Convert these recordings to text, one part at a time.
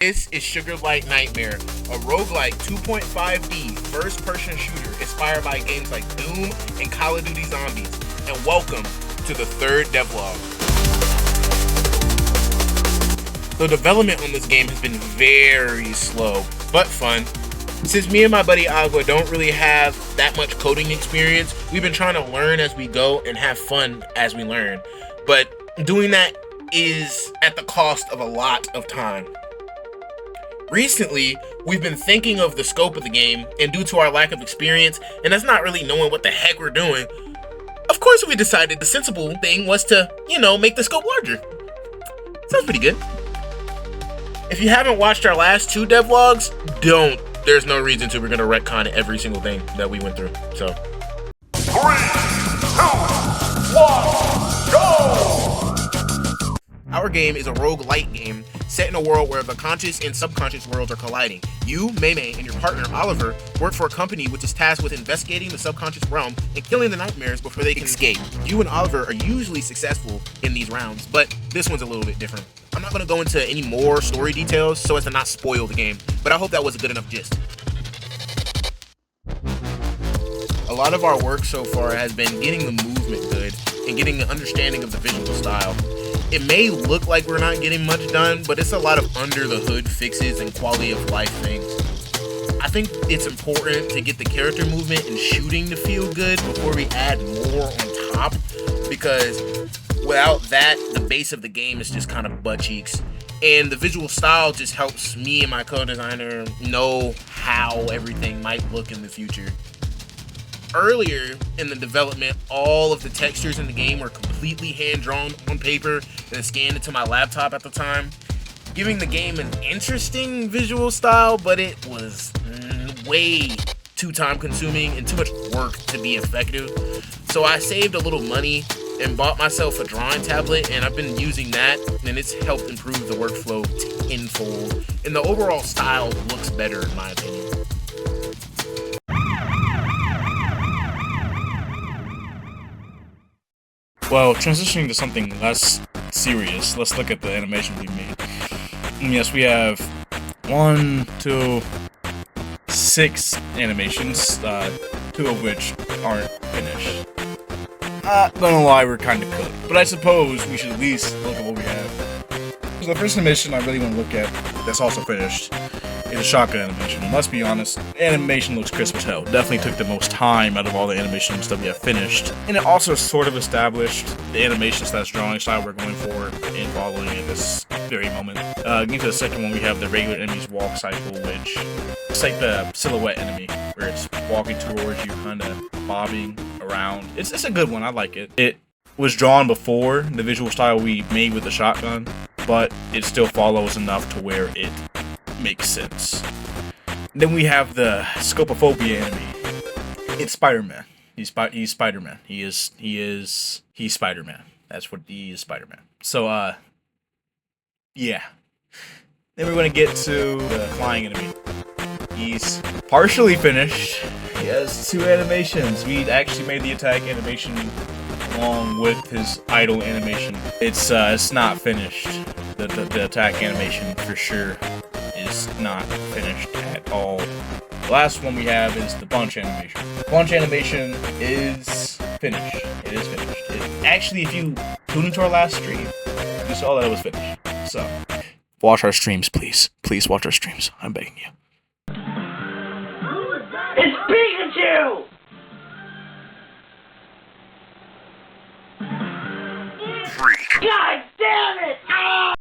This is Sugar Blight Nightmare, a roguelike 2.5D first-person shooter inspired by games like Doom and Call of Duty Zombies. And welcome to the third devlog. The development on this game has been very slow, but fun. Since me and my buddy Aqua don't really have that much coding experience, we've been trying to learn as we go and have fun as we learn. But doing that is at the cost of a lot of time. Recently, we've been thinking of the scope of the game, and due to our lack of experience, and us not really knowing what the heck we're doing, of course we decided the sensible thing was to, make the scope larger. Sounds pretty good. If you haven't watched our last two devlogs, don't. There's no reason to. We're gonna retcon every single thing that we went through, so. 3, 2, 1, go! Our game is a rogue-lite game set in a world where the conscious and subconscious worlds are colliding. You, Mei, and your partner, Oliver, work for a company which is tasked with investigating the subconscious realm and killing the nightmares before they can escape. You and Oliver are usually successful in these rounds, but this one's a little bit different. I'm not going to go into any more story details so as to not spoil the game, but I hope that was a good enough gist. A lot of our work so far has been getting the movement good and getting an understanding of the visual style. It may look like we're not getting much done, but it's a lot of under the hood fixes and quality of life things. I think it's important to get the character movement and shooting to feel good before we add more on top, because without that, the base of the game is just kind of butt cheeks. And the visual style just helps me and my co-designer know how everything might look in the future. Earlier in the development, all of the textures in the game were completely hand-drawn on paper and scanned into my laptop at the time, giving the game an interesting visual style, but it was way too time-consuming and too much work to be effective. So I saved a little money and bought myself a drawing tablet, and I've been using that, and it's helped improve the workflow tenfold, and the overall style looks better in my opinion. Well, transitioning to something less serious, let's look at the animation we made. And yes, we have 1, 2, 6 animations, 2 of which aren't finished. Not gonna lie, we're kind of cooked, but I suppose we should at least look at what we have. So the first animation I really want to look at that's also finished is a shotgun animation. And let's be honest, animation looks crisp as hell. Definitely took the most time out of all the animations that we have finished. And it also sort of established the animation / drawing style we're going for and following at this very moment. Getting to the second one, we have the regular enemy's walk cycle, which it's like the silhouette enemy, where it's walking towards you, kind of bobbing around. It's a good one, I like it. It was drawn before the visual style we made with the shotgun, but it still follows enough to where it makes sense. Then we have the scopophobia enemy. It's Spider-Man. He's Spider-Man. He's Spider-Man. That's what he is, Spider-Man. So yeah. Then we're gonna get to the flying enemy. He's partially finished. He has 2 animations. We actually made the attack animation along with his idle animation. It's not finished. The attack animation for sure is not finished at all. The last one we have is the bunch animation. Bunch animation is finished. It is finished. Actually, if you tuned into our last stream, you saw that it was finished. So, watch our streams, please. Please watch our streams. I'm begging you. It's Pikachu! God damn it! Ah!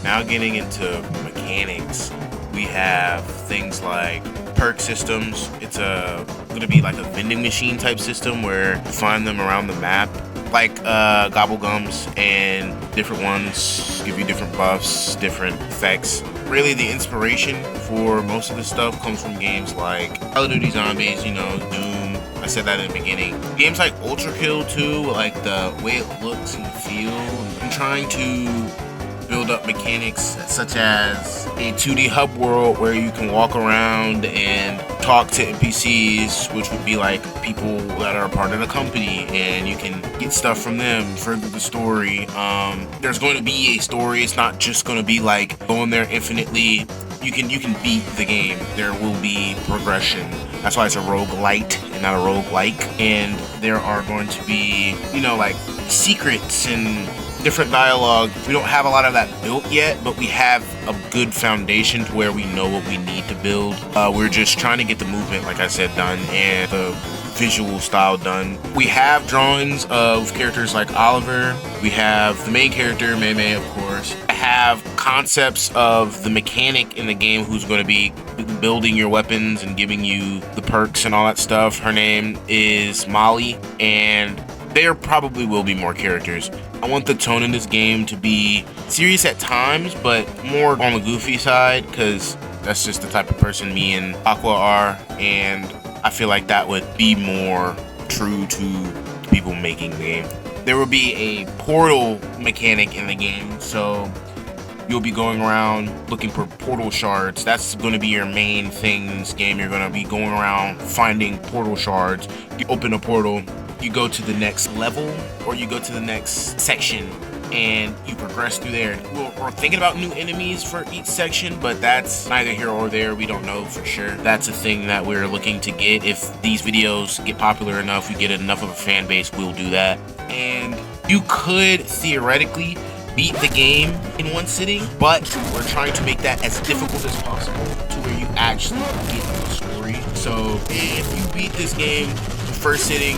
Now getting into mechanics, we have things like perk systems. It's going to be like a vending machine type system where you find them around the map, like gobblegums, and different ones give you different buffs, different effects. Really, the inspiration for most of this stuff comes from games like Call of Duty Zombies, Doom. I said that in the beginning. Games like Ultra Kill too, like the way it looks and feel. I'm trying to build up mechanics such as a 2D hub world where you can walk around and talk to NPCs, which would be like people that are a part of the company, and you can get stuff from them, further the story. There's going to be a story. It's not just going to be like going there infinitely you can beat the game. There will be progression. That's why it's a rogue-lite and not a rogue-like. And there are going to be, you know, like secrets and different dialogue. We don't have a lot of that built yet, but we have a good foundation to where we know what we need to build. We're just trying to get the movement, like I said, done, and the visual style done. We have drawings of characters like Oliver. We have the main character, Mei, of course. I have concepts of the mechanic in the game who's going to be building your weapons and giving you the perks and all that stuff. Her name is Molly, and there probably will be more characters. I want the tone in this game to be serious at times, but more on the goofy side, because that's just the type of person me and Aqua are, and I feel like that would be more true to the people making the game. There will be a portal mechanic in the game, so you'll be going around looking for portal shards. That's going to be your main thing in this game. You're going to be going around finding portal shards. You open a portal, you go to the next level, or you go to the next section, and you progress through there. We're thinking about new enemies for each section, but that's neither here or there. We don't know for sure. That's a thing that we're looking to get. If these videos get popular enough, we get enough of a fan base, we'll do that. And you could theoretically beat the game in one sitting, but we're trying to make that as difficult as possible to where you actually get the story. So if you beat this game the first sitting,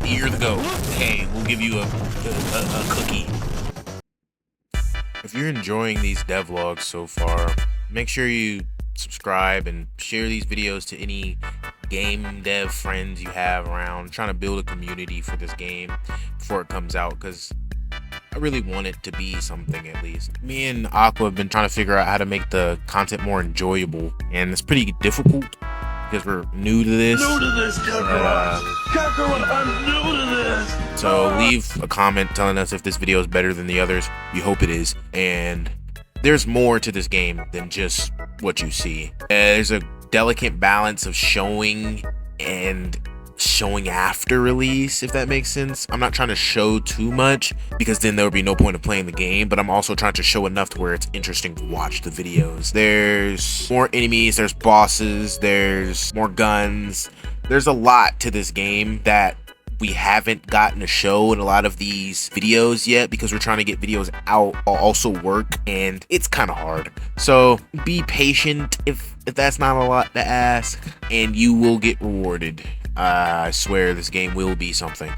year to go, hey, we'll give you a cookie. If you're enjoying these devlogs so far, make sure you subscribe and share these videos to any game dev friends you have around. I'm trying to build a community for this game before it comes out, because I really want it to be something at least. Me and Aqua have been trying to figure out how to make the content more enjoyable, and it's pretty difficult because we're new to this. New to this, Kakarot. Kakarot, I'm new to this. So leave a comment telling us if this video is better than the others. We hope it is. And there's more to this game than just what you see. There's a delicate balance of showing and showing after release, if that makes sense. I'm not trying to show too much because then there would be no point of playing the game, but I'm also trying to show enough to where it's interesting to watch the videos. There's more enemies, there's bosses, there's more guns. There's a lot to this game that we haven't gotten to show in a lot of these videos yet, because we're trying to get videos out also work, and it's kind of hard. So be patient if that's not a lot to ask, and you will get rewarded. I swear this game will be something.